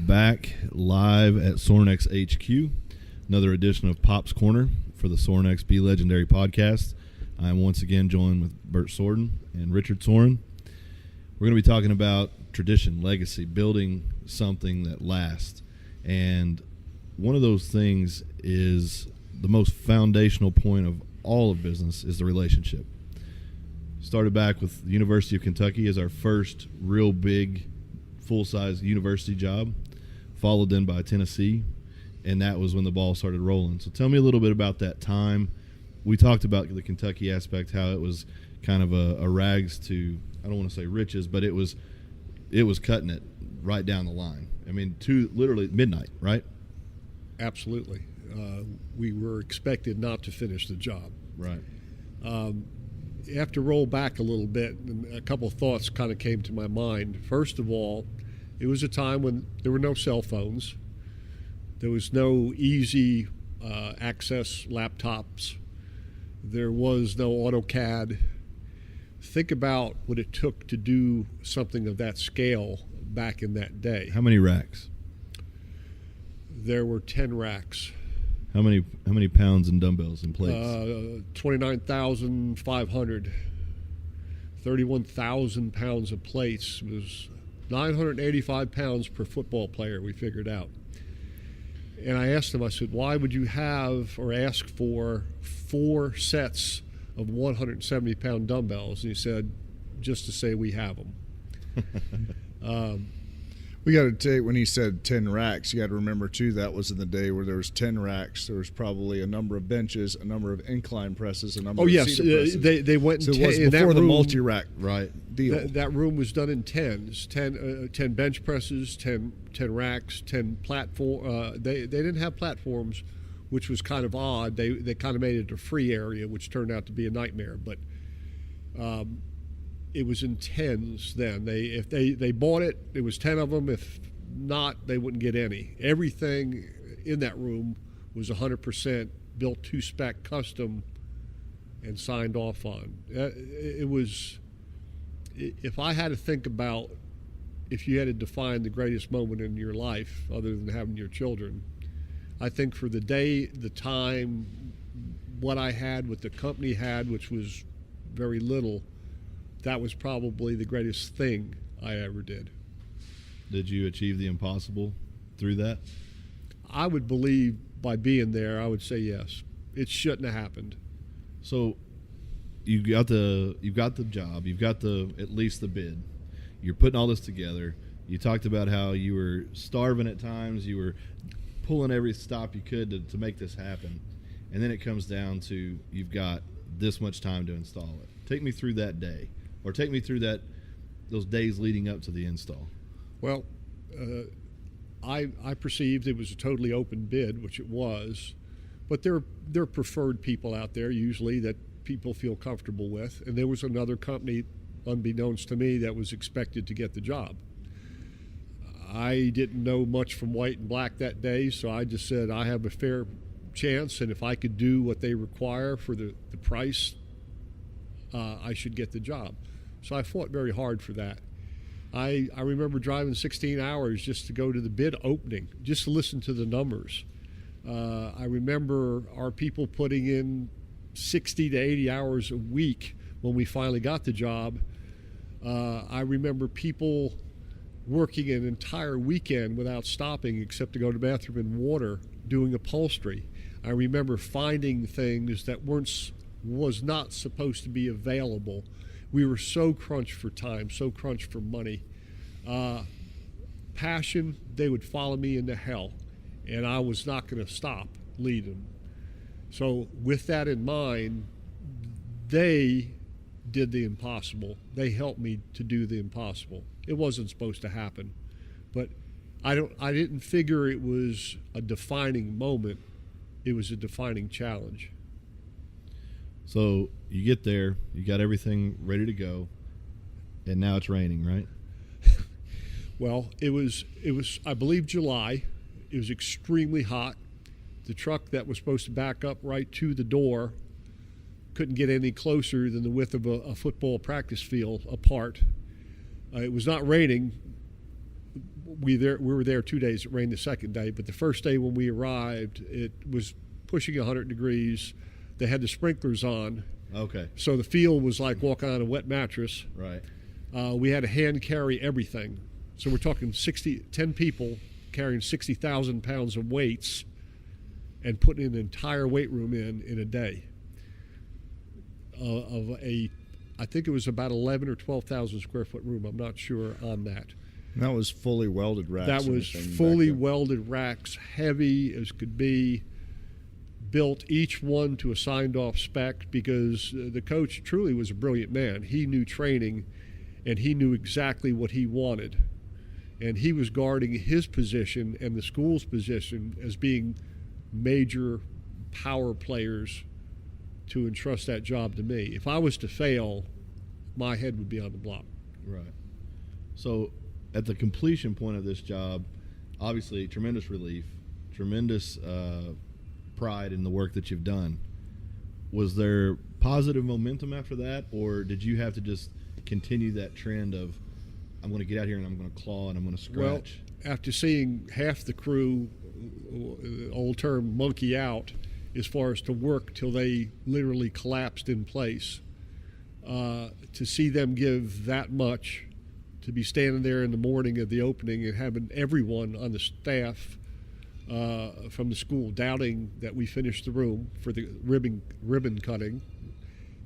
back live at Sorinex HQ. Another edition of Pop's Corner for the Sorinex Be Legendary podcast. I'm once again joined with Bert Sorden and Richard Soren. We're going to be talking about tradition, legacy, building something that lasts. And one of those things is the most foundational point of all of business is the relationship. Started back with the University of Kentucky as our first real big full-size university job, followed then by Tennessee, and that was when the ball started rolling. So tell me a little bit about that time. We talked about the Kentucky aspect, how it was kind of a rags to, I don't want to say riches, but it was cutting it right down the line. I mean, to literally midnight, right? Absolutely. We were expected not to finish the job. Right. You have to roll back a little bit, and a couple of thoughts kind of came to my mind. First of all, it was a time when there were no cell phones. There was no easy access laptops. There was no AutoCAD. Think about what it took to do something of that scale back in that day. How many racks? There were 10 racks. How many pounds and dumbbells and plates? 29,500. 31,000 pounds of plates. It was 985 pounds per football player, we figured out. And I asked him, I said, why would you have or ask for 4 sets of 170-pound dumbbells? And he said, just to say we have them. We got to take, when he said 10 racks, you got to remember, too, that was in the day where there was 10 racks. There was probably a number of benches, a number of incline presses, a number of seated presses. They went so in it was in before that the room, multi-rack deal. That room was done in 10s, 10 bench presses, 10 racks, 10 platform. They didn't have platforms, which was kind of odd. They kind of made it a free area, which turned out to be a nightmare. But it was in 10s then. If they bought it, it was 10 of them. If not, they wouldn't get any. Everything in that room was 100% built to spec, custom, and signed off on. It was. If I had to think about, if you had to define the greatest moment in your life, other than having your children, I think for the day, the time, what I had, what the company had, which was very little, that was probably the greatest thing I ever did. Did you achieve the impossible through that? I would believe by being there, I would say yes. It shouldn't have happened. So you've got the job, you've got at least the bid. You're putting all this together. You talked about how you were starving at times. You were pulling every stop you could to make this happen. And then it comes down to you've got this much time to install it. Take me through that day. Or take me through those days leading up to the install. Well, I perceived it was a totally open bid, which it was, but there are preferred people out there usually that people feel comfortable with, and there was another company, unbeknownst to me, that was expected to get the job. I didn't know much from white and black that day, so I just said I have a fair chance, and if I could do what they require for the price, I should get the job. So I fought very hard for that. I remember driving 16 hours just to go to the bid opening, just to listen to the numbers. I remember our people putting in 60 to 80 hours a week when we finally got the job. I remember people working an entire weekend without stopping except to go to the bathroom and water, doing upholstery. I remember finding things that was not supposed to be available. We were so crunched for time, so crunched for money. Passion, they would follow me into hell, and I was not going to stop leading. So with that in mind, they did the impossible. They helped me to do the impossible. It wasn't supposed to happen, but I didn't figure it was a defining moment. It was a defining challenge. So you get there, you got everything ready to go, and now it's raining, right? Well, it was I believe July. It was extremely hot. The truck that was supposed to back up right to the door couldn't get any closer than the width of a football practice field apart. It was not raining, we were there 2 days. It rained the second day, but the first day when we arrived, it was pushing 100 degrees. They had the sprinklers on. Okay. So the field was like walking on a wet mattress. Right. We had to hand carry everything. So we're talking 10 people carrying 60,000 pounds of weights and putting an entire weight room in a day. I think it was about 11 or 12,000 square foot room. I'm not sure on that. And that was fully welded racks. That was fully welded racks, heavy as could be, built each one to a signed off spec, because the coach truly was a brilliant man. He knew training and he knew exactly what he wanted. And he was guarding his position and the school's position as being major power players to entrust that job to me. If I was to fail, my head would be on the block. Right. So at the completion point of this job, obviously tremendous relief, tremendous pride in the work that you've done. Was there positive momentum after that, or did you have to just continue that trend of, I'm going to get out here and I'm going to claw and I'm going to scratch? Well, after seeing half the crew, old term, monkey out, as far as to work till they literally collapsed in place, to see them give that much, to be standing there in the morning of the opening and having everyone on the staff from the school doubting that we finished the room for the ribbon cutting,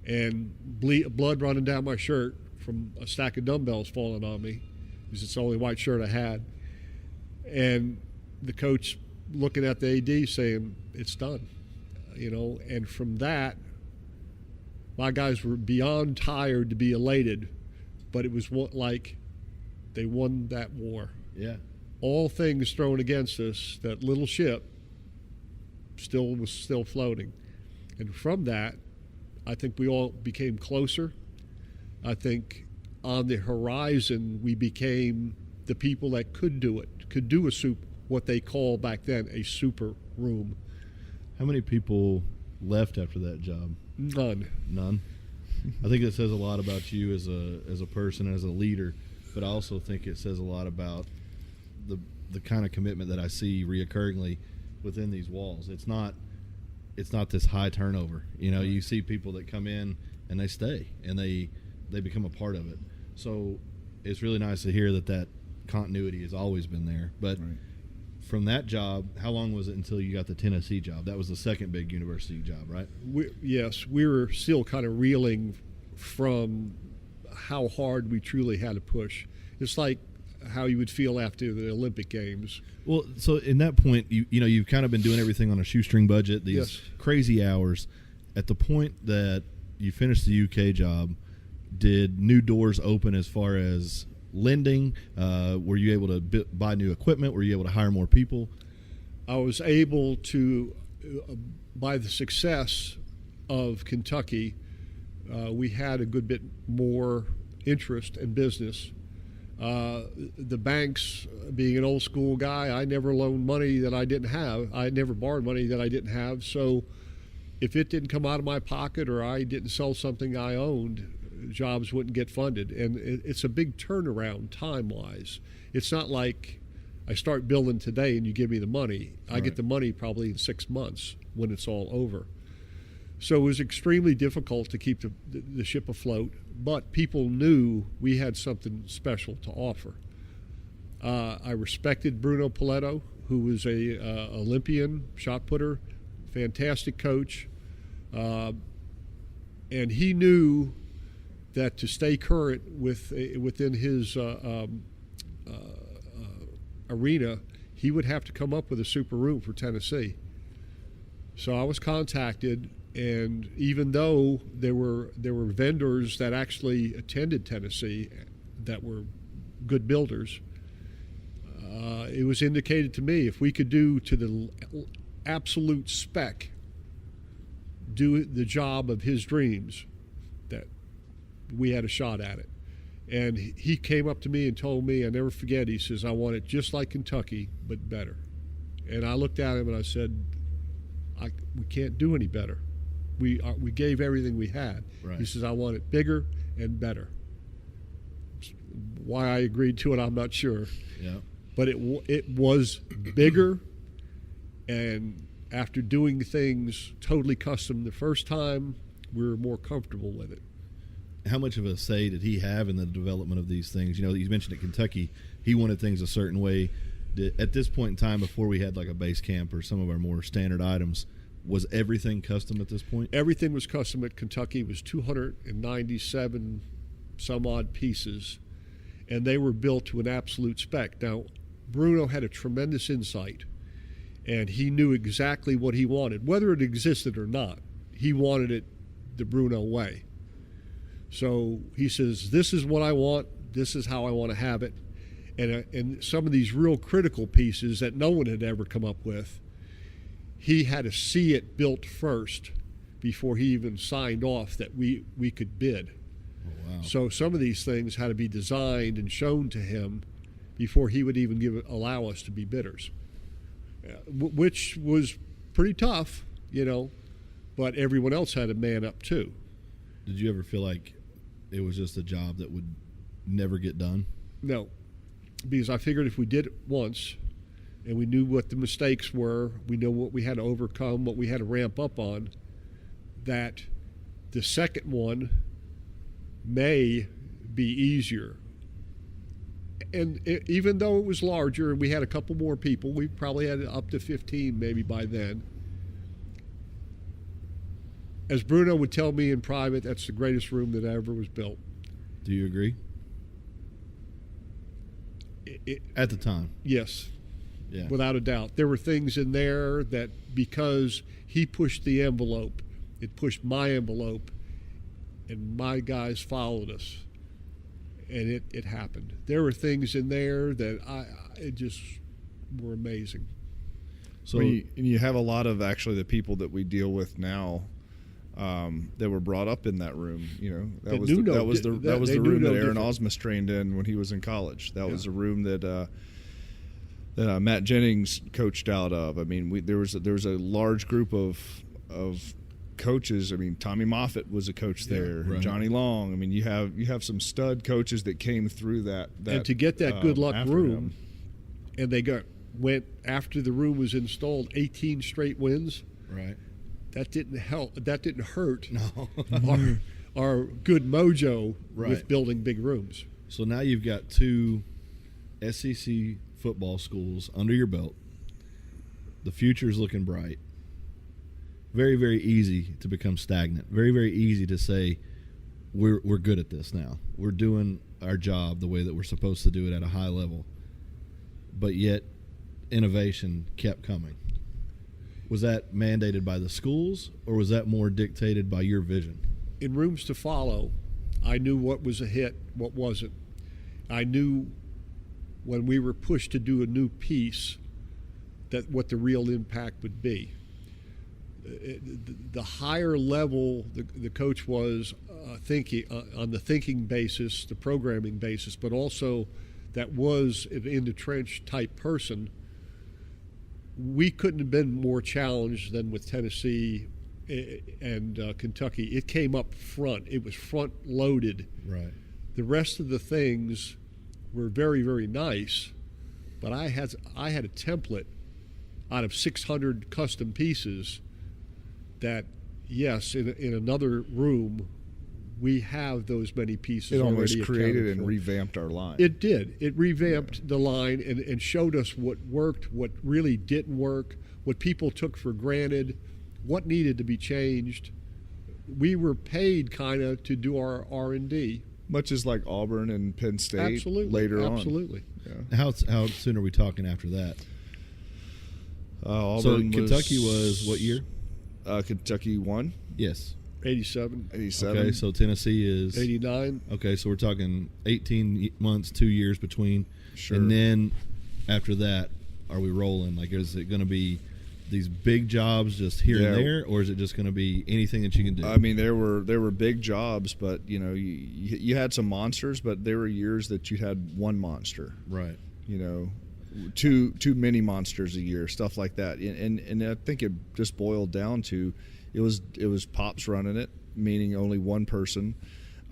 and blood running down my shirt from a stack of dumbbells falling on me, because it's the only white shirt I had, and the coach looking at the AD saying, it's done. And from that, my guys were beyond tired to be elated, but it was like they won that war. Yeah. All things thrown against us, that little ship was still floating. And from that, I think we all became closer. I think on the horizon, we became the people that could do it, could do what they call back then a super room. How many people left after that job? None. I think it says a lot about you as a person, as a leader, but I also think it says a lot about the kind of commitment that I see reoccurringly within these walls. It's not this high turnover. You see people that come in and they stay and they become a part of it. So it's really nice to hear that continuity has always been there. But right. From that job, how long was it until you got the Tennessee job? That was the second big university job, right? Yes, we were still kind of reeling from how hard we truly had to push. It's like how you would feel after the Olympic Games. Well, so in that point, you've kind of been doing everything on a shoestring budget, these crazy hours. At the point that you finished the UK job, did new doors open as far as lending? Were you able to buy new equipment? Were you able to hire more people? I was able to, by the success of Kentucky, we had a good bit more interest in business. The banks, being an old school guy, I never loaned money that I didn't have. I never borrowed money that I didn't have. So if it didn't come out of my pocket or I didn't sell something I owned, jobs wouldn't get funded. And it's a big turnaround time-wise. It's not like I start building today and you give me the money. I get the money probably in 6 months when it's all over. So it was extremely difficult to keep the ship afloat, but people knew we had something special to offer. I respected Bruno Poletto, who was a Olympian shot putter, fantastic coach, and he knew that to stay current within his arena, he would have to come up with a super room for Tennessee. So I was contacted, and even though there were vendors that actually attended Tennessee that were good builders, it was indicated to me if we could do to the absolute spec, do the job of his dreams, that we had a shot at it. And he came up to me and told me, I never forget, he says, I want it just like Kentucky, but better. And I looked at him and I said, we can't do any better. We gave everything we had. Right. He says, I want it bigger and better. Why I agreed to it, I'm not sure. Yeah. but it was bigger, and after doing things totally custom the first time, we were more comfortable with it. How much of a say did he have in the development of these things? You know, you mentioned at Kentucky, he wanted things a certain way. At this point in time, before we had like a base camp or some of our more standard items, was everything custom at this point? Everything was custom at Kentucky. It was 297 some odd pieces, and they were built to an absolute spec. Now, Bruno had a tremendous insight, and he knew exactly what he wanted. Whether it existed or not, he wanted it the Bruno way. So he says, this is what I want, this is how I want to have it. And some of these real critical pieces that no one had ever come up with, he had to see it built first before he even signed off that we could bid. Oh, wow. So some of these things had to be designed and shown to him before he would even allow us to be bidders, which was pretty tough, you know, but everyone else had to man up too. Did you ever feel like it was just a job that would never get done? No, because I figured if we did it once and we knew what the mistakes were, we know what we had to overcome, what we had to ramp up on, that the second one may be easier. And even though it was larger and we had a couple more people, we probably had up to 15 maybe by then. As Bruno would tell me in private, that's the greatest room that ever was built. Do you agree? At the time? Yes. Yeah. Without a doubt. There were things in there that because he pushed the envelope, it pushed my envelope, and my guys followed us. And it happened. There were things in there that it just were amazing. So you have a lot of actually the people that we deal with now that were brought up in that room. You know, that was the room that Aaron Osmus trained in when he was in college. That was a room that Matt Jennings coached out of. I mean, there was a large group of coaches. I mean, Tommy Moffitt was a coach there. Right. Johnny Long. I mean, you have some stud coaches that came through that and to get that good luck room, and they went after the room was installed 18 straight wins. Right. That didn't help. That didn't hurt. No. our good mojo right. with building big rooms. So now you've got 2 SEC football schools under your belt. The future's looking bright. Very, very easy to become stagnant. Very, very easy to say we're good at this now. We're doing our job the way that we're supposed to do it at a high level. But yet innovation kept coming. Was that mandated by the schools, or was that more dictated by your vision? In Rooms to Follow, I knew what was a hit, what wasn't. I knew when we were pushed to do a new piece that what the real impact would be. The higher level the coach was thinking on the thinking basis, the programming basis, but also that was an in the trench type person. We couldn't have been more challenged than with Tennessee and Kentucky. It came up front. It was front loaded. Right. The rest of the things were very, very nice, but I had a template out of 600 custom pieces that, yes, in another room, we have those many pieces. It almost already created and for. revamped our line. It did. It revamped the line and showed us what worked, what really didn't work, what people took for granted, what needed to be changed. We were paid kind of to do our R&D. Much as like Auburn and Penn State Absolutely. later on. Absolutely. Yeah. How soon are we talking after that? Auburn so Kentucky was what year? Kentucky won. Yes. 87. 87. Okay, so Tennessee is 89. Okay, so we're talking 18 months, 2 years between. Sure. And then after that, are we rolling? Like, is it going to be these big jobs just here and there, or is it just going to be anything that you can do? I mean, there were big jobs, but you know, you had some monsters, but there were years that you had one monster. Right. You know, too many monsters a year, stuff like that. And I think it just boiled down to it was Pops running it, meaning only one person.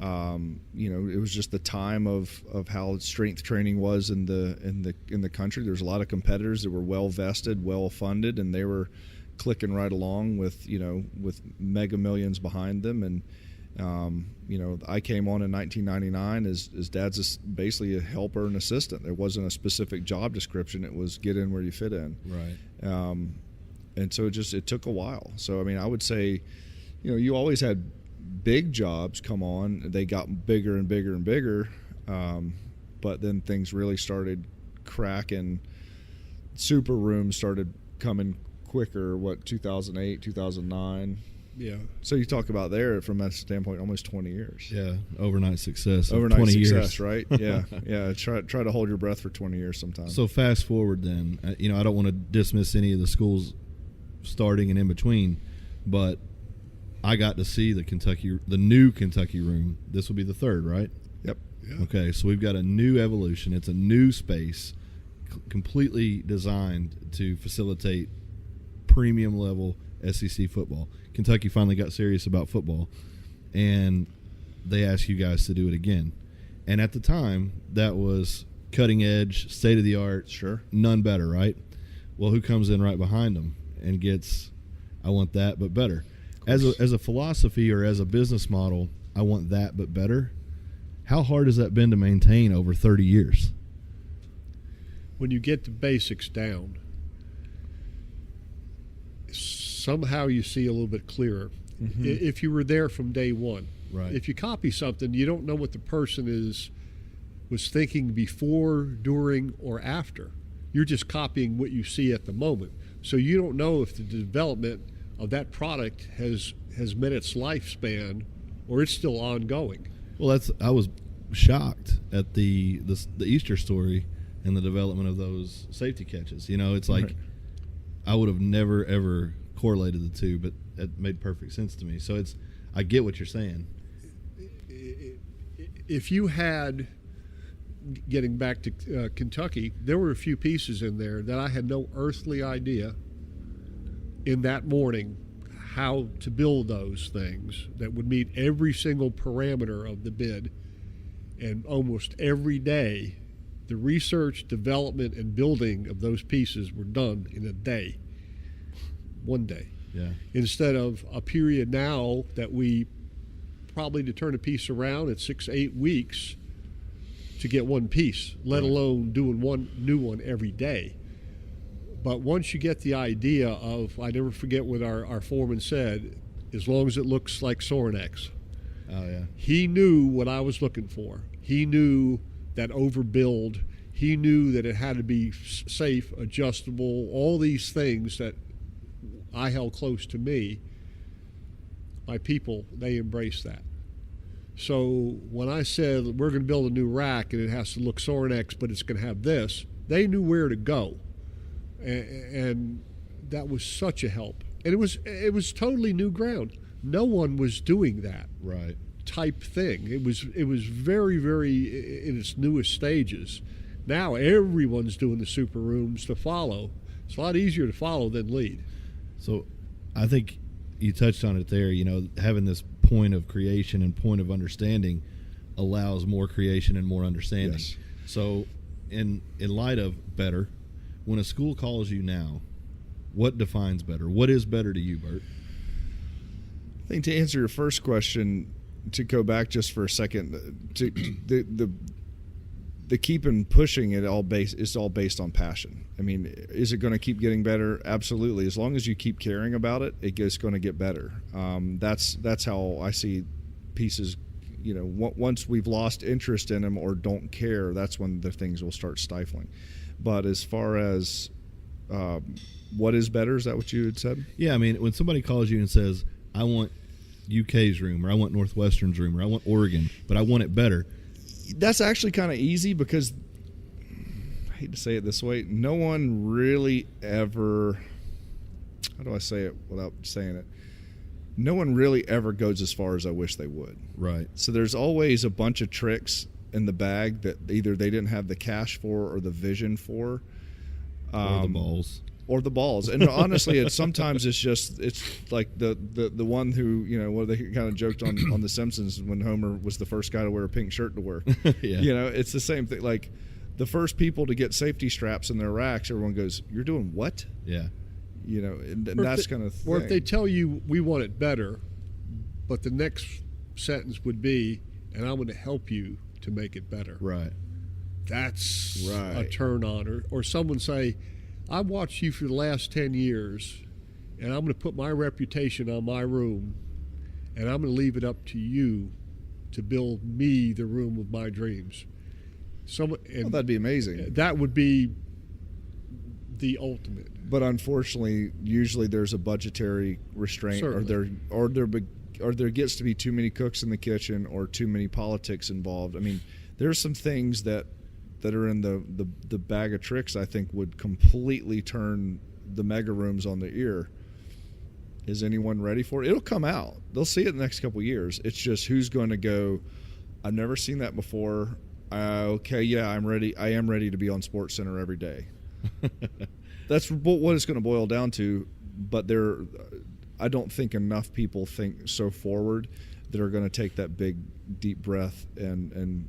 It was just the time of how strength training was in the country. There's a lot of competitors that were well vested, well funded, and they were clicking right along with mega millions behind them. And I came on in 1999 as Dad's basically a helper and assistant. There wasn't a specific job description. It was get in where you fit in. Right. And so it took a while. So, I mean, I would say, you always had big jobs come on. They got bigger and bigger and bigger. But then things really started cracking. Super rooms started coming quicker, 2008, 2009. Yeah. So you talk about there from that standpoint, almost 20 years. Yeah, overnight success. Overnight 20 success, years. Right? Yeah, yeah. Try to hold your breath for 20 years sometimes. So fast forward then. I don't want to dismiss any of the schools starting and in between, but I got to see the new Kentucky room. This will be the third, right? Yep. Yeah. Okay, so we've got a new evolution. It's a new space, completely designed to facilitate premium level SEC football. Kentucky finally got serious about football, and they asked you guys to do it again. And at the time, that was cutting edge, state of the art. Sure. None better, right? Well, who comes in right behind them and gets, I want that but better? As a philosophy or as a business model, I want that but better. How hard has that been to maintain over 30 years? When you get the basics down, somehow you see a little bit clearer. Mm-hmm. If you were there from day one. Right. If you copy something, you don't know what the person was thinking before, during, or after. You're just copying what you see at the moment. So you don't know if the development of that product has met its lifespan or it's still ongoing. Well, I was shocked at the Easter story and the development of those safety catches. It's like, right. I would have never ever correlated the two, but it made perfect sense to me. So I get what you're saying. If you had, getting back to Kentucky, there were a few pieces in there that I had no earthly idea in that morning how to build those things that would meet every single parameter of the bid. And almost every day, the research, development, and building of those pieces were done in a day. One day. Yeah. Instead of a period now that we probably to turn a piece around at 6-8 weeks to get one piece, let alone doing one new one every day. But once you get the idea of, I never forget what our foreman said, as long as it looks like Sorinex. Oh, yeah. He knew what I was looking for. He knew that overbuild. He knew that it had to be safe, adjustable, all these things that I held close to me. My people, they embraced that. So when I said we're going to build a new rack and it has to look Sorinex, but it's going to have this, they knew where to go. And that was such a help. And it was totally new ground. No one was doing that right type thing. It was very, very in its newest stages. Now everyone's doing the super rooms to follow. It's a lot easier to follow than lead. So I think you touched on it there. Having this point of creation and point of understanding allows more creation and more understanding. Yes. So in light of better, when a school calls you now, what defines better? What is better to you, Bert? I think to answer your first question, to go back just for a second, to the keeping pushing it it's all based on passion. I mean, is it going to keep getting better? Absolutely. As long as you keep caring about it, it's going to get better. That's how I see pieces. Once we've lost interest in them or don't care, that's when the things will start stifling. But as far as what is better, is that what you had said? Yeah, I mean, when somebody calls you and says, I want UK's room, or I want Northwestern's room, or I want Oregon, but I want it better. That's actually kind of easy because, I hate to say it this way, no one really ever, how do I say it without saying it? No one really ever goes as far as I wish they would. Right. So there's always a bunch of tricks in the bag that either they didn't have the cash for or the vision for. Or the balls. Or the balls. And honestly, it's like the one who, what they kind of joked on The Simpsons when Homer was the first guy to wear a pink shirt to work. Yeah. It's the same thing. Like the first people to get safety straps in their racks, everyone goes, "You're doing what?" Yeah. And that's kind of thing. Or if they tell you we want it better, but the next sentence would be, and I'm going to help you to make it better. Right. That's right. a turn on. Or someone say, I watched you for the last 10 years, and I'm going to put my reputation on my room, and I'm going to leave it up to you to build me the room of my dreams. That'd be amazing. That would be the ultimate. But unfortunately, usually there's a budgetary restraint, Certainly. or there gets to be too many cooks in the kitchen, or too many politics involved. I mean, there's some things that are in the bag of tricks I think would completely turn the mega rooms on their ear. Is anyone ready for it? It'll come out. They'll see it in the next couple of years. It's just who's going to go, I've never seen that before. Okay, yeah, I'm ready. I am ready to be on SportsCenter every day. That's what it's going to boil down to. But I don't think enough people think so forward that are going to take that big, deep breath and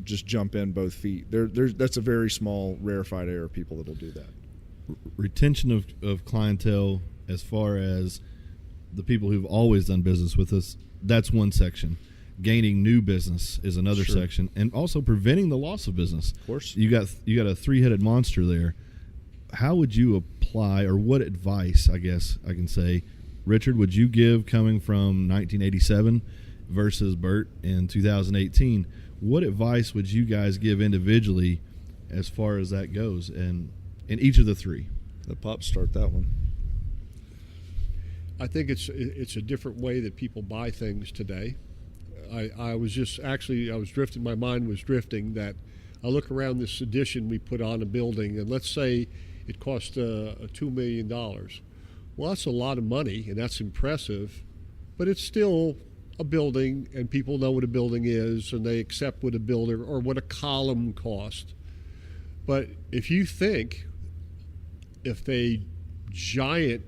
just jump in both feet. That's a very small, rarefied air of people that will do that. Retention of clientele, as far as the people who've always done business with us, that's one section. Gaining new business is another section, and also preventing the loss of business. Of course. You got a three-headed monster there. How would you apply, or what advice, I guess I can say, Richard, would you give coming from 1987 versus Bert in 2018? What advice would you guys give individually as far as that goes, and in each of the three? The Pops start that one. I think it's a different way that people buy things today. I was drifting. My mind was drifting. That I look around this addition we put on a building, and let's say it cost $2 million. Well, that's a lot of money, and that's impressive, but it's still a building, and people know what a building is, and they accept what a builder or what a column cost. But if you think if a giant,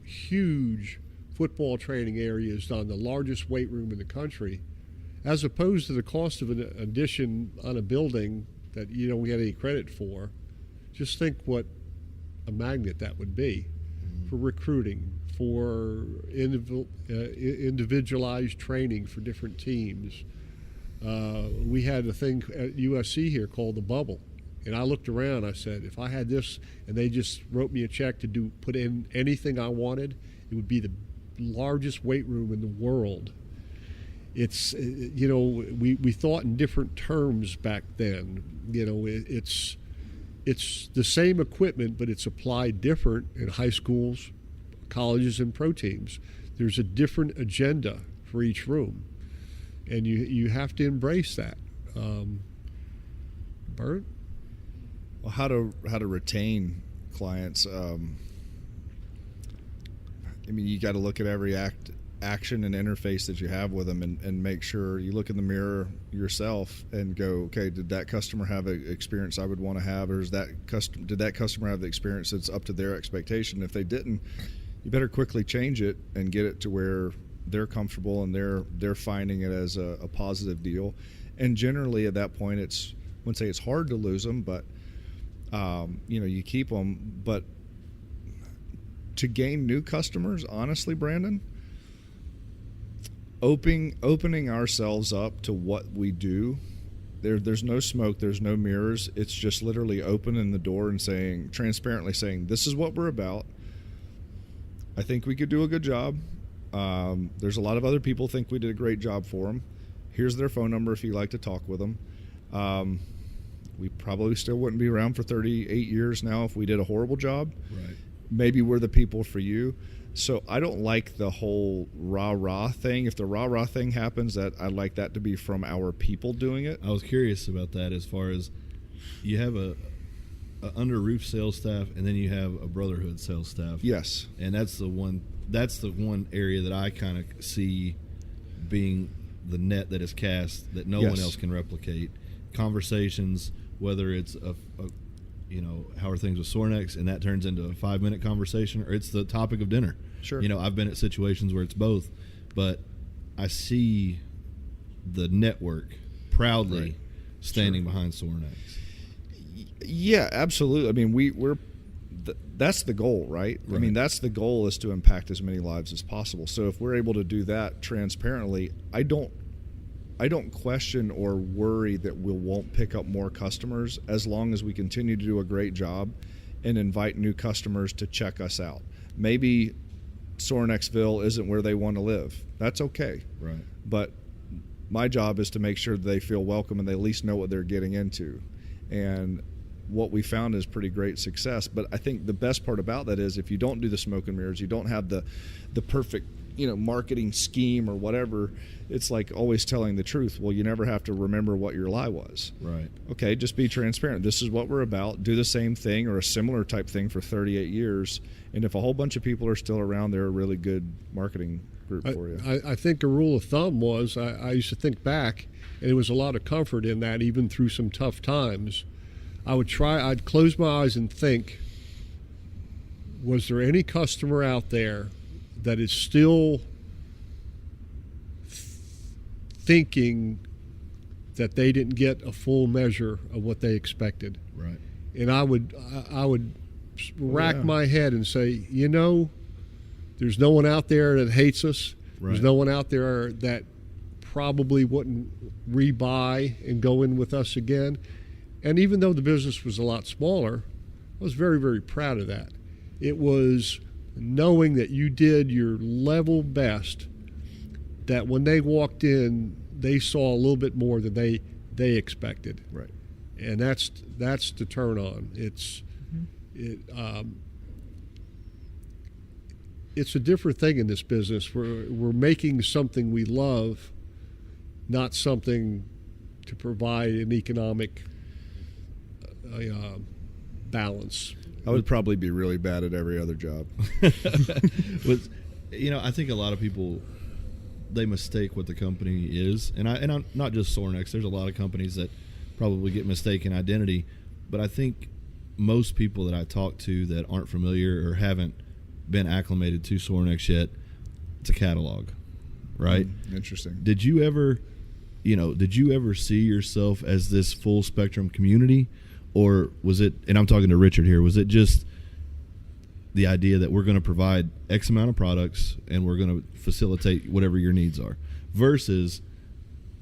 huge football training area is on the largest weight room in the country, as opposed to the cost of an addition on a building that you don't get any credit for, just think what a magnet that would be for recruiting, for individualized training for different teams. We had a thing at USC here called the bubble. And I looked around, I said, if I had this and they just wrote me a check to put in anything I wanted, it would be the largest weight room in the world. It's, we thought in different terms back then. It's the same equipment, but it's applied different in high schools, colleges, and pro teams. There's a different agenda for each room, and you have to embrace that. Bert? Well, how to retain clients? You got to look at every action and interface that you have with them, and make sure you look in the mirror yourself and go, okay, did that customer have an experience I would want to have, or did that customer have the experience that's up to their expectation? If they didn't, you better quickly change it and get it to where they're comfortable and they're finding it as a positive deal. And generally at that point, I wouldn't say it's hard to lose them, but you keep them. But to gain new customers, honestly, Brandon, opening ourselves up to what we do, there's no smoke, there's no mirrors. It's just literally opening the door and transparently saying, this is what we're about. I think we could do a good job. There's a lot of other people think we did a great job for them. Here's their phone number if you'd like to talk with them. We probably still wouldn't be around for 38 years now if we did a horrible job. Right. Maybe we're the people for you. So I don't like the whole rah-rah thing. If the rah-rah thing happens, I'd like that to be from our people doing it. I was curious about that, as far as you have a under roof sales staff, and then you have a brotherhood sales staff. Yes. And that's the one area that I kind of see being the net that is cast that no one else can replicate. Conversations, whether it's how are things with Sorinex, and that turns into a 5-minute conversation, or it's the topic of dinner. Sure. I've been at situations where it's both, but I see the network proudly standing behind Sorinex. Yeah, absolutely. I mean, that's the goal, right? I mean, that's the goal, is to impact as many lives as possible. So if we're able to do that transparently, I don't question or worry that we won't pick up more customers, as long as we continue to do a great job and invite new customers to check us out. Maybe Sorinexville isn't where they want to live. That's okay. Right. But my job is to make sure that they feel welcome and they at least know what they're getting into. And what we found is pretty great success. But I think the best part about that is, if you don't do the smoke and mirrors, you don't have the perfect marketing scheme or whatever, it's like always telling the truth. Well, you never have to remember what your lie was. Right. Okay, just be transparent. This is what we're about. Do the same thing or a similar type thing for 38 years. And if a whole bunch of people are still around, they're a really good marketing group for you. I think a rule of thumb was, I used to think back, and there was a lot of comfort in that, even through some tough times. I'd close my eyes and think, was there any customer out there that is still thinking that they didn't get a full measure of what they expected? Right. And I would rack my head and say, there's no one out there that hates us. Right. There's no one out there that probably wouldn't rebuy and go in with us again. And even though the business was a lot smaller, I was very, very proud of that. It was knowing that you did your level best, that when they walked in, they saw a little bit more than they expected. Right. And that's the turn on. It's a different thing in this business. We're making something we love, not something to provide an economic balance. I would probably be really bad at every other job. I think a lot of people, they mistake what the company is, and I'm not just Sorinex. There's a lot of companies that probably get mistaken identity, but I think most people that I talk to that aren't familiar or haven't been acclimated to Sorinex yet, it's a catalog, right? Interesting. Did you ever see yourself as this full spectrum community? Or was it, and I'm talking to Richard here, was it just the idea that we're going to provide X amount of products and we're going to facilitate whatever your needs are, versus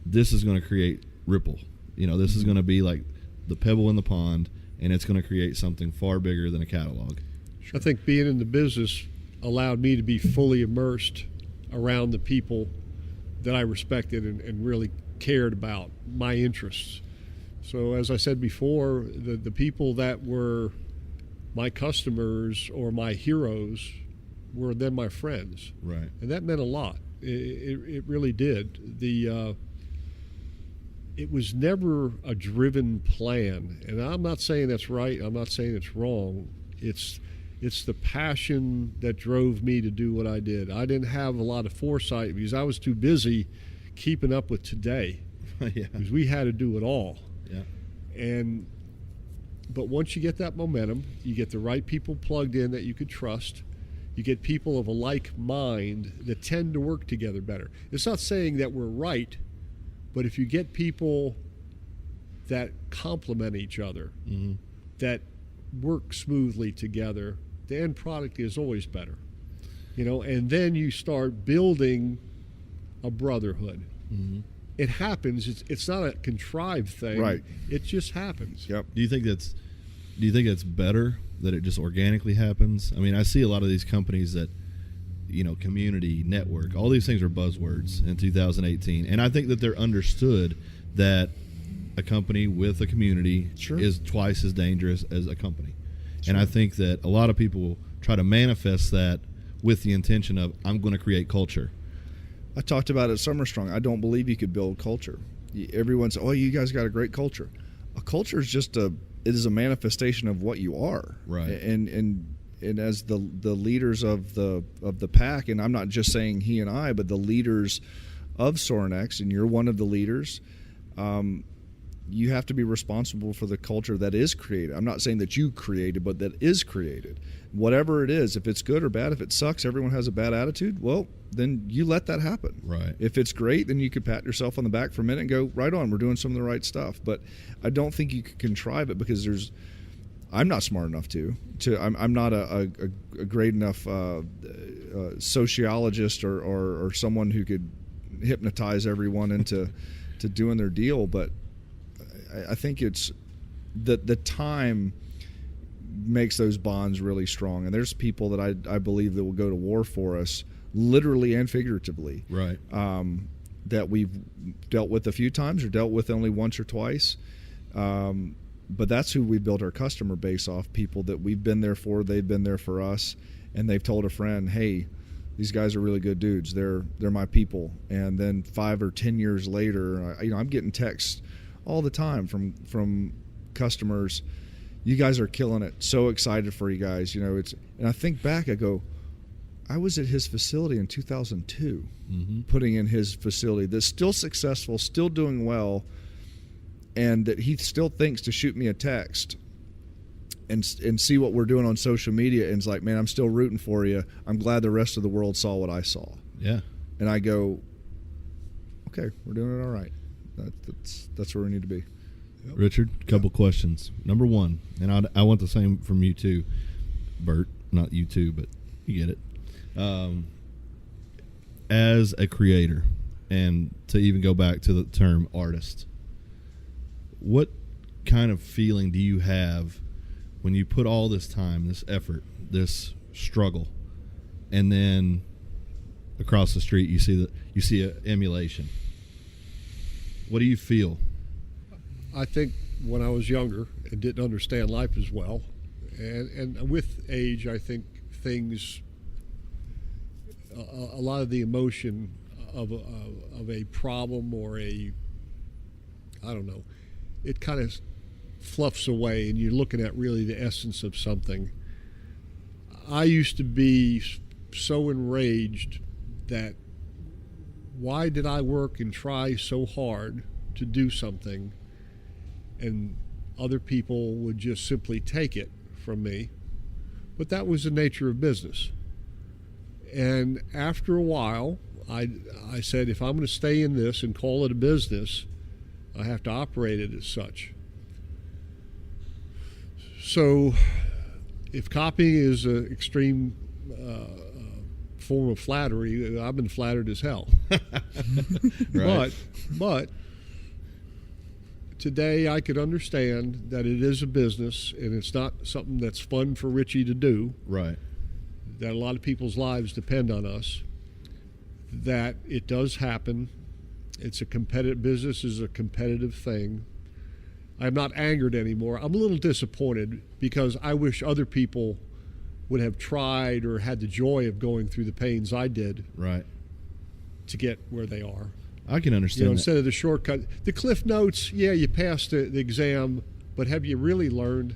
this is going to create ripple? This is going to be like the pebble in the pond, and it's going to create something far bigger than a catalog. Sure. I think being in the business allowed me to be fully immersed around the people that I respected and really cared about my interests. So as I said before, the people that were my customers or my heroes were then my friends. Right. And that meant a lot. It really did. It was never a driven plan. And I'm not saying that's right. I'm not saying it's wrong. It's the passion that drove me to do what I did. I didn't have a lot of foresight because I was too busy keeping up with today. Yeah. Because we had to do it all. Yeah. But once you get that momentum, you get the right people plugged in that you could trust. You get people of a like mind that tend to work together better. It's not saying that we're right, but if you get people that complement each other, mm-hmm. that work smoothly together, the end product is always better. And then you start building a brotherhood. Mm-hmm. It happens. It's not a contrived thing. Right. It just happens. Yep. Do you think that's better, that it just organically happens? I mean, I see a lot of these companies that, community, network, all these things are buzzwords in 2018. And I think that they're understood that a company with a community Sure. is twice as dangerous as a company. Sure. And I think that a lot of people try to manifest that with the intention of, I'm going to create culture. I talked about it at Summer Strong. I don't believe you could build culture. Everyone says, "Oh, you guys got a great culture." A culture is just it is a manifestation of what you are. Right. And as the leaders of the pack, and I'm not just saying he and I, but the leaders of Sorinex, and you're one of the leaders. you have to be responsible for the culture that is created. I'm not saying that you created, but that is created. Whatever it is, if it's good or bad, if it sucks, everyone has a bad attitude, well, then you let that happen. Right. If it's great, then you could pat yourself on the back for a minute and go, right on, we're doing some of the right stuff. But I don't think you could contrive it, because I'm not smart enough to. I'm not a great enough sociologist or someone who could hypnotize everyone into to doing their deal. But I think it's the time makes those bonds really strong. And there's people that I believe that will go to war for us, literally and figuratively. Right. That we've dealt with a few times or dealt with only once or twice. But that's who we built our customer base off, people that we've been there for, they've been there for us, and they've told a friend, hey, these guys are really good dudes. They're my people. And then 5 or 10 years later, I'm getting texts all the time from customers. You guys are killing it. So excited for you guys. And I think back, I go, I was at his facility in 2002, putting in his facility that's still successful, still doing well, and that he still thinks to shoot me a text and see what we're doing on social media, and it's like, man, I'm still rooting for you. I'm glad the rest of the world saw what I saw. Yeah. And I go, okay, we're doing it all right. That's where we need to be. Yep. Richard, a couple questions. Number one, and I want the same from you too, Bert. Not you too, but you get it. As a creator, and to even go back to the term artist, what kind of feeling do you have when you put all this time, this effort, this struggle, and then across the street you see an emulation? What do you feel? I think when I was younger and didn't understand life as well, and with age, I think things, a lot of the emotion of a problem or I don't know, it kind of fluffs away, and you're looking at really the essence of something. I used to be so enraged that why did I work and try so hard to do something, and other people would just simply take it from me? But that was the nature of business. And after a while, I said, if I'm going to stay in this and call it a business, I have to operate it as such. So if copying is an extreme form of flattery, I've been flattered as hell. Right. But today I could understand that it is a business, and it's not something that's fun for Richie to do. Right. That a lot of people's lives depend on us. That it does happen. It's a competitive business, is a competitive thing. I'm not angered anymore. I'm a little disappointed because I wish other people would have tried or had the joy of going through the pains I did. Right. To get where they are. I can understand. Instead of the shortcut, the Cliff Notes. Yeah, you passed the exam, but have you really learned?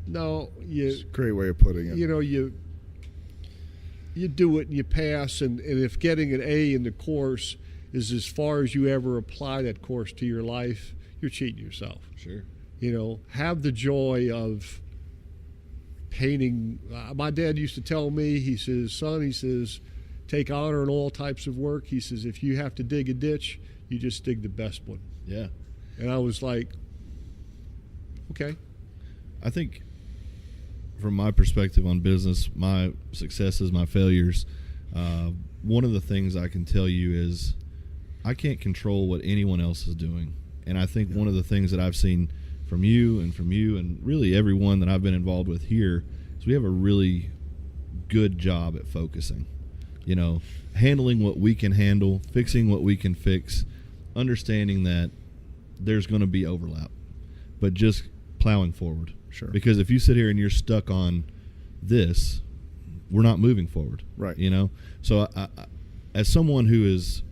No. It's a great way of putting it. You do it and you pass, and if getting an A in the course is as far as you ever apply that course to your life, you're cheating yourself. Sure. Have the joy of painting. My dad used to tell me, he says, son, he says, take honor in all types of work. He says, if you have to dig a ditch, you just dig the best one. Yeah. And I was like, okay. I think from my perspective on business, my successes, my failures, one of the things I can tell you is I can't control what anyone else is doing. And I think one of the things that I've seen from you and really everyone that I've been involved with here is we have a really good job at focusing. Handling what we can handle, fixing what we can fix, understanding that there's going to be overlap, but just plowing forward. Sure. Because if you sit here and you're stuck on this, we're not moving forward. Right. So I, as someone who is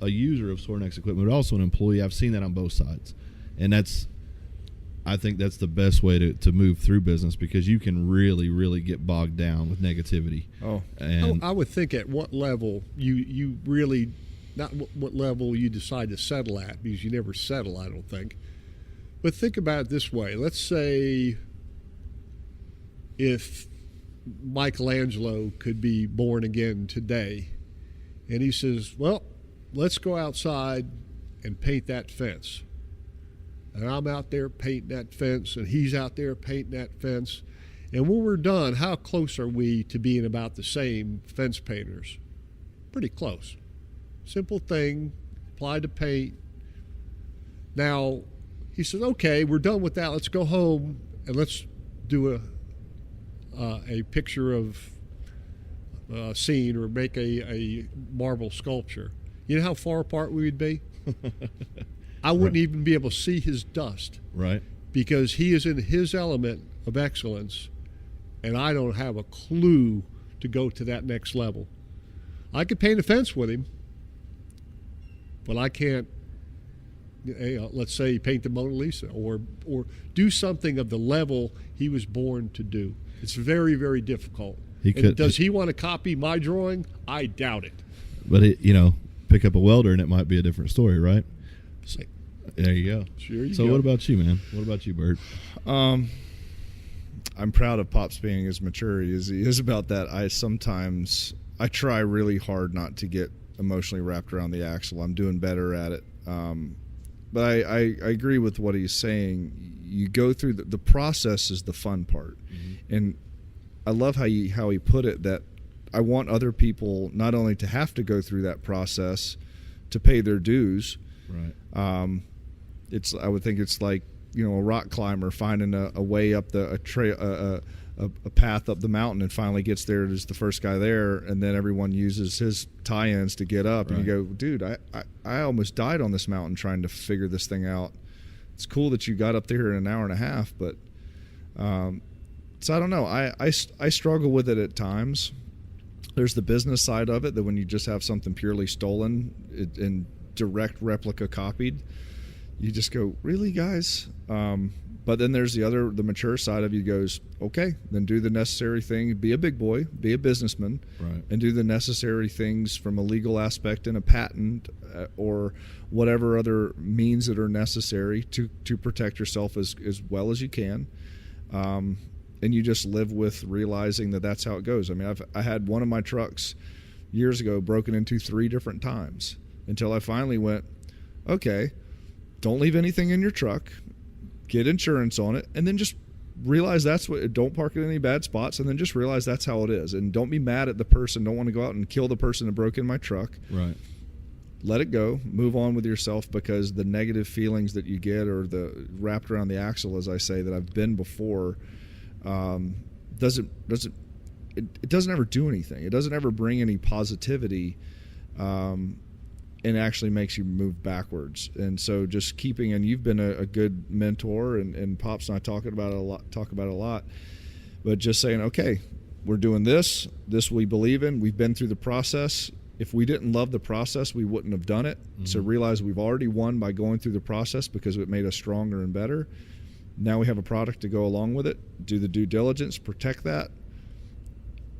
a user of Sorinex equipment, but also an employee, I've seen that on both sides. And I think that's the best way to move through business, because you can really, really get bogged down with negativity. Oh. And I would think at what level you really, not what level you decide to settle at, because you never settle, I don't think. But think about it this way. Let's say if Michelangelo could be born again today, and he says, well, let's go outside and paint that fence. And I'm out there painting that fence, and he's out there painting that fence. And when we're done, how close are we to being about the same fence painters? Pretty close. Simple thing, apply to paint. Now, he says, okay, we're done with that. Let's go home and let's do a picture of a scene or make a marble sculpture. You know how far apart we would be? I wouldn't even be able to see his dust. Right. Because he is in his element of excellence, and I don't have a clue to go to that next level. I could paint a fence with him, but I can't, let's say, paint the Mona Lisa or do something of the level he was born to do. It's very, very difficult. Does he want to copy my drawing? I doubt it. But, pick up a welder and it might be a different story, right? There you go. Sure you So go. What about you, man? What about you, Bert? I'm proud of Pops being as mature as he is about that. I try really hard not to get emotionally wrapped around the axle. I'm doing better at it. But I agree with what he's saying. You go through the process is the fun part. Mm-hmm. And I love how he put it, that I want other people not only to have to go through that process to pay their dues. Right. I would think it's like, a rock climber finding a way up a path up the mountain and finally gets there as the first guy there, and then everyone uses his tie-ins to get up. Right. And you go, dude, I almost died on this mountain trying to figure this thing out. It's cool that you got up there in an hour and a half, but so I don't know. I struggle with it at times. There's the business side of it, that when you just have something purely stolen and direct replica copied, you just go, really, guys? But then there's the mature side of you goes, okay, then do the necessary thing, be a big boy, be a businessman, right, and do the necessary things from a legal aspect and a patent or whatever other means that are necessary to protect yourself as well as you can. And you just live with realizing that that's how it goes. I mean, I had one of my trucks years ago broken into 3 different times until I finally went, okay, don't leave anything in your truck, get insurance on it, and then just realize don't park in any bad spots, and then just realize that's how it is. And don't be mad at the person. Don't want to go out and kill the person that broke in my truck. Right. Let it go. Move on with yourself, because the negative feelings that you get, or the wrapped around the axle, as I say, that I've been before, doesn't ever do anything. It doesn't ever bring any positivity, and actually makes you move backwards. And so just keeping, and you've been a good mentor, and Pops and I talk about it a lot, but just saying, okay, we're doing this we believe in, we've been through the process. If we didn't love the process, we wouldn't have done it. Mm-hmm. So realize we've already won by going through the process, because it made us stronger and better. Now we have a product to go along with it. Do the due diligence, protect that,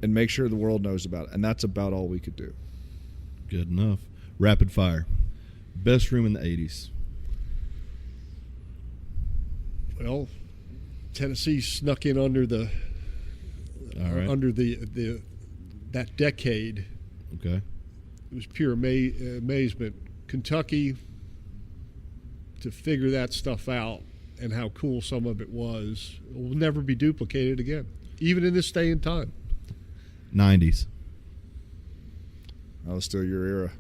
and make sure the world knows about it. And that's about all we could do. Good enough. Rapid fire. Best room in the 80s. Well, Tennessee snuck in under the that decade. Okay. It was pure amazement. Kentucky, to figure that stuff out and how cool some of it will never be duplicated again, even in this day and time. 90s. That was still your era.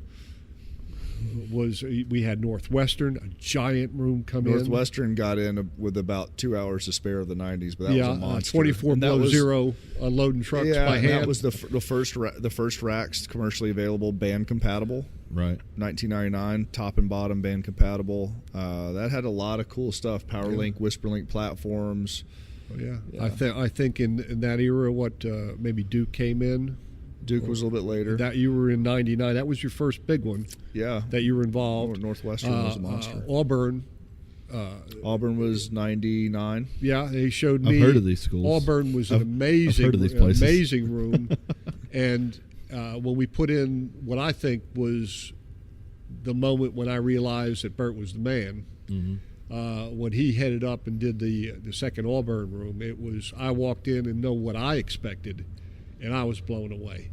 We had Northwestern, a giant room come in. Northwestern got in with about 2 hours to spare of the 90s, but that was a monster. 24 below zero, unloading trucks by hand. That was the first racks commercially available, band compatible. Right. 1999, top and bottom band compatible. That had a lot of cool stuff. PowerLink, WhisperLink platforms. Oh, yeah. I think in that era, maybe Duke came in. Duke was a little bit later. That you were in 99. That was your first big one. Yeah. That you were involved. Northwestern was a monster. Auburn. Auburn was 99. Yeah, they showed me. I've heard of these schools. Auburn was an amazing room. And when we put in what I think was the moment when I realized that Bert was the man, mm-hmm. when he headed up and did the second Auburn room. I walked in and know what I expected, and I was blown away.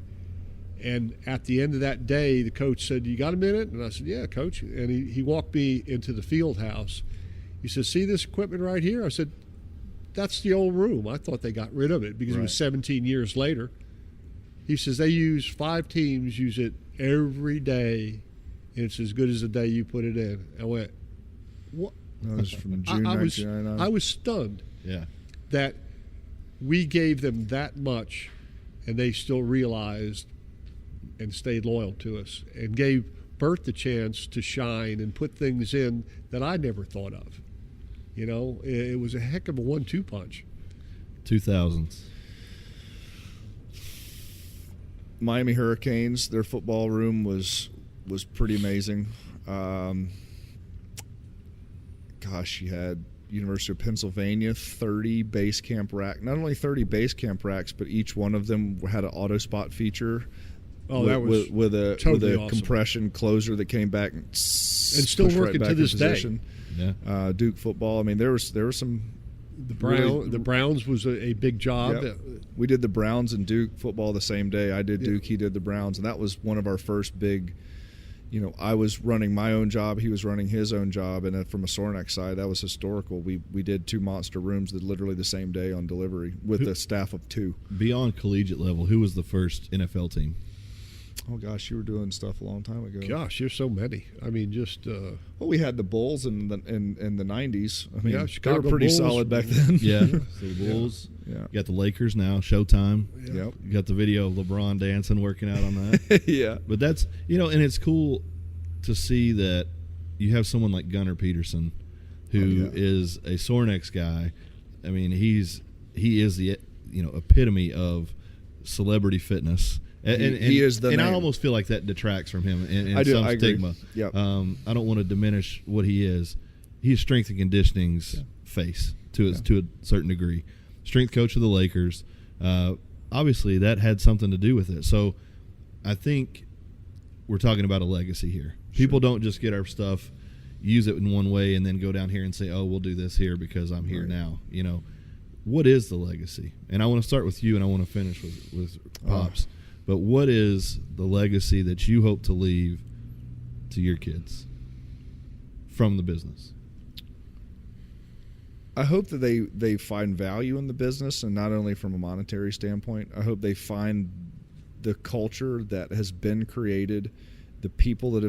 And at the end of that day, the coach said, "You got a minute?" And I said, "Yeah, coach." And he walked me into the field house. He said, "See this equipment right here?" I said, "That's the old room. I thought they got rid of it because it was 17 years later." He says, "They 5 teams use it every day, and it's as good as the day you put it in." I went, "What?" That was from June 1999. I was stunned that we gave them that much, and they still realized and stayed loyal to us and gave Bert the chance to shine and put things in that I never thought of. You know, it was a heck of a 1-2 punch. 2000s. Miami Hurricanes, their football room was pretty amazing. You had University of Pennsylvania, 30 base camp racks. Not only 30 base camp racks, but each one of them had an auto spot feature. Oh, that was with a awesome. Compression closer that came back and still working to this day. Yeah. Duke football. I mean, there were some. The Browns was a big job. Yep. We did the Browns and Duke football the same day. I did Duke, he did the Browns, and that was one of our first big. You know, I was running my own job, he was running his own job, and from a Sorinex side, that was historical. We did 2 monster rooms that literally the same day on delivery with a staff of 2. Beyond collegiate level, who was the first NFL team? Oh gosh, you were doing stuff a long time ago. Gosh, there's so many. I mean, just well, we had the Bulls in the 90s. I mean, Chicago they were pretty Bulls. solid back then. Yeah, so the Bulls. Yeah. You got the Lakers now, Showtime. Yeah. Yep. You got the video of LeBron dancing, working out on that. Yeah. But that's, and it's cool to see that you have someone like Gunnar Peterson, who is a Sorinex guy. I mean, he is the epitome of celebrity fitness. And he is the name. I almost feel like that detracts from him in I some agree. stigma. Yep. I don't want to diminish what he is. He's strength and conditioning's face to a certain degree. Strength coach of the Lakers. Obviously, that had something to do with it. So I think we're talking about a legacy here. People don't just get our stuff, use it in one way, and then go down here and say, "Oh, we'll do this here because I'm here now." What is the legacy? And I want to start with you, and I want to finish with Pops. But what is the legacy that you hope to leave to your kids from the business? I hope that they find value in the business, and not only from a monetary standpoint. I hope they find the culture that has been created, the people that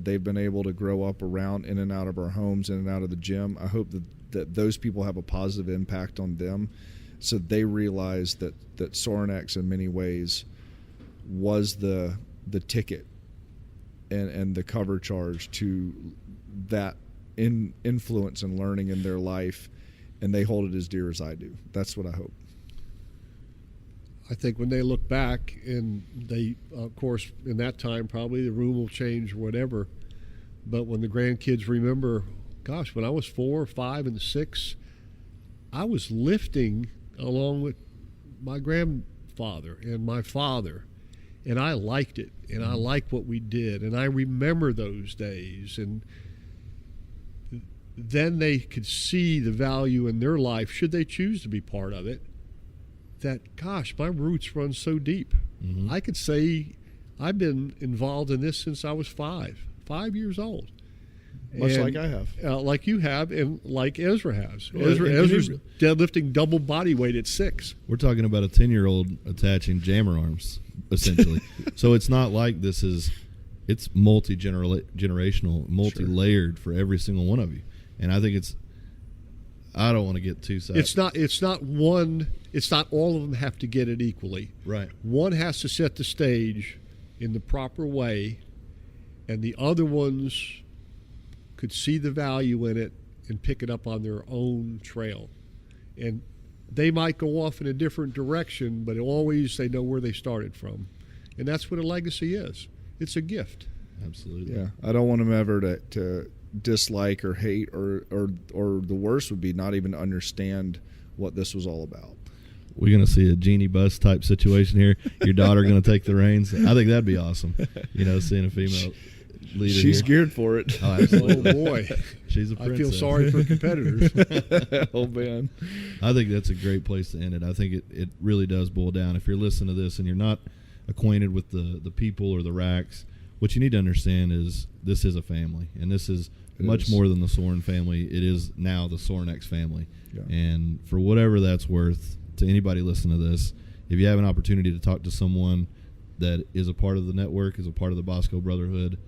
they've been able to grow up around, in and out of our homes, in and out of the gym. I hope that those people have a positive impact on them, so they realize that Sorinex in many ways was the ticket and the cover charge to that influence and learning in their life, and they hold it as dear as I do. That's what I hope. I think when they look back, and they, of course, in that time probably the room will change or whatever, but when the grandkids remember, gosh, when I was 4, 5, and 6, I was lifting along with my grandfather and my father. And I liked it, and I liked what we did, and I remember those days. And then they could see the value in their life, should they choose to be part of it, that, gosh, my roots run so deep. Mm-hmm. I could say I've been involved in this since I was 5 years old. Much like I have. Like you have, and like Ezra has. Ezra's deadlifting double body weight at 6. We're talking about a 10-year-old attaching jammer arms, essentially. So it's not like it's multi-generational, multi-layered for every single one of you. And I think I don't want to get too sad. It's not one, it's not all of them have to get it equally. Right. One has to set the stage in the proper way, and the other ones could see the value in it and pick it up on their own trail. And they might go off in a different direction, but always they know where they started from. And that's what a legacy is. It's a gift. Absolutely. Yeah. I don't want them ever to dislike or hate or the worst would be not even understand what this was all about. We're going to see a genie bus type situation here. Your daughter going to take the reins. I think that'd be awesome. Seeing a female. leader. She's here. geared for it. Oh, absolutely. Oh boy, she's a princess. I feel sorry for competitors. Oh man, I think that's a great place to end it. I think it really does boil down. If you're listening to this and you're not acquainted with the people or the racks, what you need to understand is this is a family, and this is much more than the Soren family. It is now the Sorinex family. Yeah. And for whatever that's worth to anybody listening to this, if you have an opportunity to talk to someone that is a part of the network, is a part of the Bosco Brotherhood,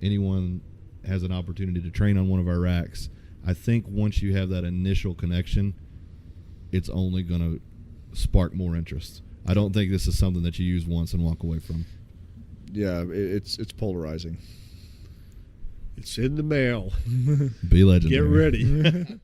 anyone has an opportunity to train on one of our racks, I think once you have that initial connection, it's only going to spark more interest. I don't think this is something that you use once and walk away from. Yeah, it's polarizing. It's in the mail. Be legendary. Get ready.